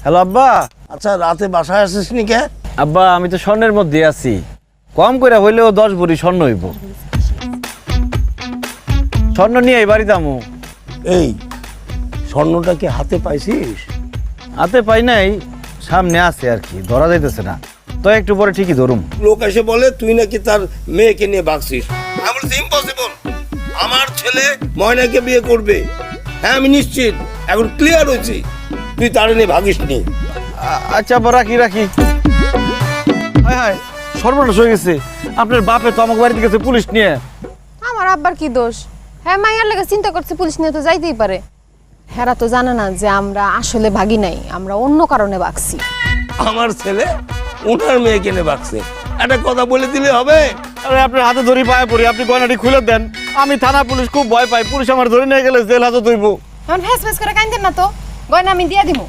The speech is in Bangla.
হ্যালো আব্বা। আচ্ছা রাতে বাসায় আসিস নি কে? আব্বা আমি তো স্বর্ণের মধ্যে আছি, কম করে হইলেও 10 ভরি স্বর্ণ হইব। স্বর্ণ নিয়ে এই বাড়ি দামু। এই স্বর্ণটা কি হাতে পাইছিস? হাতে পাই নাই, সামনে আছে আর কি, ধরা যাইতেছে না, তো একটু পরে ঠিকই ধরুম। লোক এসে বলে তুই নাকি তার মেয়েকে নিয়ে ভাগছিস। আমি বলছি ইম্পসিবল, আমার ছেলে ময়নাকে বিয়ে করবে। হ্যাঁ আমি নিশ্চিত, এখন ক্লিয়ার হয়েছি, তুই তার নিয়ে ভাগিস নি। আচ্ছা আব্বা রাখি রাখি। হায় হায়, সর্বনাশ হয়ে গেছে। আপনার বাপে তো আমাকে বাড়িতে গেছে পুলিশ নিয়ে। আমার আব্বার কি দোষ? হ্যাঁ মাইয়ার লেগে চিন্তা করছে, পুলিশ নিয়ে তো যাইতেই পারে। হেরা তো জানে না যে আমরা আসলে ভাগি নাই, আমরা অন্য কারণে ভাগছি। আমার ছেলে ওনার মেয়েকে নিয়ে ভাগছে, একটা কথা বলে দিলে হবে? আরে আপনার হাতে ধরি পায়ে পড়ি, আপনি গয়নাটি খুলে দেন। আমি থানা পুলিশ খুব ভয় পাই, পুলিশ আমার ধরে নিয়ে গেলে জেল হাজত হইব। এখন ফেস ফেস করে কাইন্দেন না তো, গয়না আমি দিয়ে দিব।